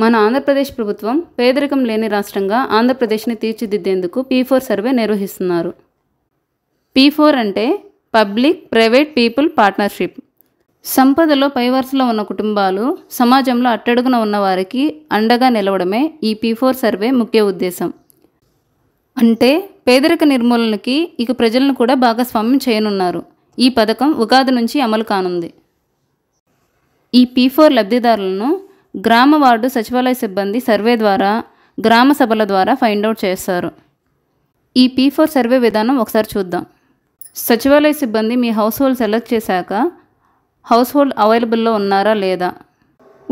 మన ఆంధ్రప్రదేశ్ ప్రభుత్వం పేదరికం లేని రాష్ట్రంగా ఆంధ్రప్రదేశ్ని తీర్చిదిద్దేందుకు P4 సర్వే నిర్వహిస్తున్నారు. P4 అంటే పబ్లిక్ ప్రైవేట్ పీపుల్ పార్ట్నర్షిప్. సంపదలో పై వరుసలో ఉన్న కుటుంబాలు సమాజంలో అట్టడుగున ఉన్న వారికి అండగా నిలవడమే ఈ P4 సర్వే ముఖ్య ఉద్దేశం. అంటే పేదరిక నిర్మూలనకి ఇక ప్రజలను కూడా భాగస్వామ్యం చేయనున్నారు. ఈ పథకం ఉగాది నుంచి అమలు కానుంది. ఈ P4 లబ్ధిదారులను గ్రామ వార్డు సచివాలయ సిబ్బంది సర్వే ద్వారా, గ్రామ సభల ద్వారా ఫైండ్ అవుట్ చేస్తారు. ఈ P4 సర్వే విధానం ఒకసారి చూద్దాం. సచివాలయ సిబ్బంది మీ హౌస్ హోల్డ్ సెలెక్ట్ చేశాక హౌస్ హోల్డ్ అవైలబుల్లో ఉన్నారా లేదా,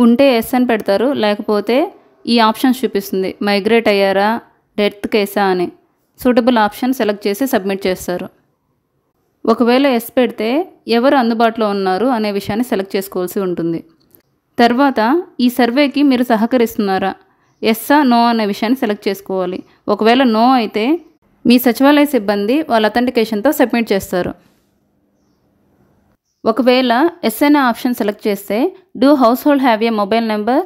ఉంటే ఎస్ అని పెడతారు, లేకపోతే ఈ ఆప్షన్స్ చూపిస్తుంది, మైగ్రేట్ అయ్యారా, డెత్ కేసా అని. సూటబుల్ ఆప్షన్ సెలెక్ట్ చేసి సబ్మిట్ చేస్తారు. ఒకవేళ ఎస్ పెడితే ఎవరు అందుబాటులో ఉన్నారు అనే విషయాన్ని సెలెక్ట్ చేసుకోవాల్సి ఉంటుంది. తర్వాత ఈ సర్వేకి మీరు సహకరిస్తున్నారా, ఎస్సా నో అనే విషయాన్ని సెలెక్ట్ చేసుకోవాలి. ఒకవేళ నో అయితే మీ సచివాలయ సిబ్బంది వాళ్ళ అథెంటికేషన్తో సబ్మిట్ చేస్తారు. ఒకవేళ ఎస్ అనే ఆప్షన్ సెలెక్ట్ చేస్తే do house hold have a mobile number,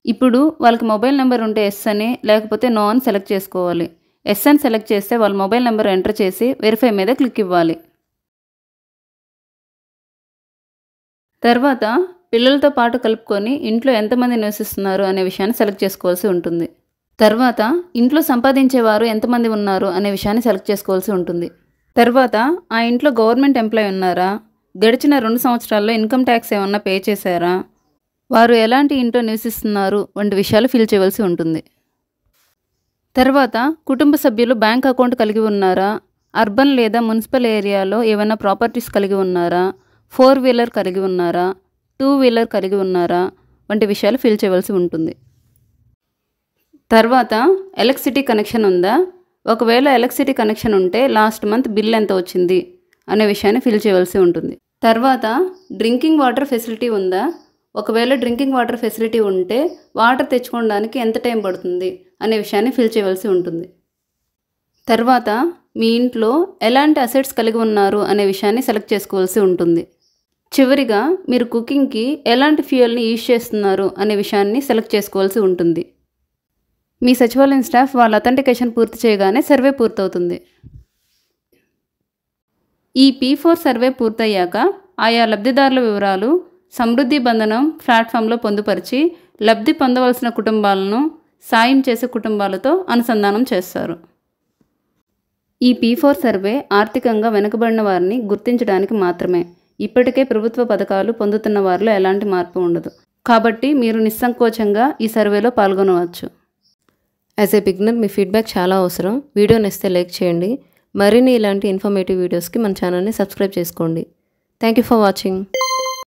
ఇప్పుడు వాళ్ళకి మొబైల్ నెంబర్ ఉంటే ఎస్ అని, లేకపోతే నో అని సెలెక్ట్ చేసుకోవాలి. ఎస్ అని సెలెక్ట్ చేస్తే వాళ్ళ మొబైల్ నెంబర్ ఎంటర్ చేసి వెరిఫై మీద క్లిక్ ఇవ్వాలి. తర్వాత పిల్లలతో పాటు కలుపుకొని ఇంట్లో ఎంతమంది నివసిస్తున్నారు అనే విషయాన్ని సెలెక్ట్ చేసుకోవాల్సి ఉంటుంది. తర్వాత ఇంట్లో సంపాదించేవారు ఎంతమంది ఉన్నారు అనే విషయాన్ని సెలెక్ట్ చేసుకోవాల్సి ఉంటుంది. తర్వాత ఆ ఇంట్లో గవర్నమెంట్ ఎంప్లాయ్ ఉన్నారా, గడిచిన 2 సంవత్సరాల్లో ఇన్కమ్ ట్యాక్స్ ఏమన్నా పే చేశారా, వారు ఎలాంటి ఇంట్లో నివసిస్తున్నారు వంటి విషయాలు ఫిల్ చేయవలసి ఉంటుంది. తర్వాత కుటుంబ సభ్యులు బ్యాంక్ అకౌంట్ కలిగి ఉన్నారా, అర్బన్ లేదా మున్సిపల్ ఏరియాలో ఏమైనా ప్రాపర్టీస్ కలిగి ఉన్నారా, 4 వీలర్ కలిగి ఉన్నారా, 2 వీలర్ కలిగి ఉన్నారా వంటి విషయాలు ఫిల్ చేయవలసి ఉంటుంది. తర్వాత ఎలక్ట్రిసిటీ కనెక్షన్ ఉందా, ఒకవేళ ఎలక్ట్రిసిటీ కనెక్షన్ ఉంటే లాస్ట్ మంత్ బిల్ ఎంత వచ్చింది అనే విషయాన్ని ఫిల్ చేయవలసి ఉంటుంది. తర్వాత డ్రింకింగ్ వాటర్ ఫెసిలిటీ ఉందా, ఒకవేళ డ్రింకింగ్ వాటర్ ఫెసిలిటీ ఉంటే వాటర్ తెచ్చుకోవడానికి ఎంత టైం పడుతుంది అనే విషయాన్ని ఫిల్ చేయవలసి ఉంటుంది. తర్వాత మీ ఇంట్లో ఎలాంటి అసెట్స్ కలిగి ఉన్నారు అనే విషయాన్ని సెలెక్ట్ చేసుకోవాల్సి ఉంటుంది. చివరిగా మీరు కుకింగ్కి ఎలాంటి ఫ్యూయల్ని యూజ్ చేస్తున్నారు అనే విషయాన్ని సెలెక్ట్ చేసుకోవాల్సి ఉంటుంది. మీ సచివాలయం స్టాఫ్ వాళ్ళ అథెంటికేషన్ పూర్తి చేయగానే సర్వే పూర్తవుతుంది. ఈ P4 సర్వే పూర్తయ్యాక ఆయా లబ్ధిదారుల వివరాలు సమృద్ధి బంధనం ప్లాట్ఫామ్లో పొందుపరిచి లబ్ధి పొందవలసిన కుటుంబాలను సాయం చేసే కుటుంబాలతో అనుసంధానం చేస్తారు. ఈ P4 సర్వే ఆర్థికంగా వెనుకబడిన వారిని గుర్తించడానికి మాత్రమే. ఇప్పటికే ప్రభుత్వ పథకాలు పొందుతున్న వారిలో ఎలాంటి మార్పు ఉండదు. కాబట్టి మీరు నిస్సంకోచంగా ఈ సర్వేలో పాల్గొనవచ్చు. As a beginner me feedback చాలా అవసరం. వీడియో నచ్చితే లైక్ చేయండి. మరిన్ని ఇలాంటి ఇన్ఫర్మేటివ్ వీడియోస్కి మన ఛానల్ని సబ్స్క్రైబ్ చేసుకోండి. Thank you for watching.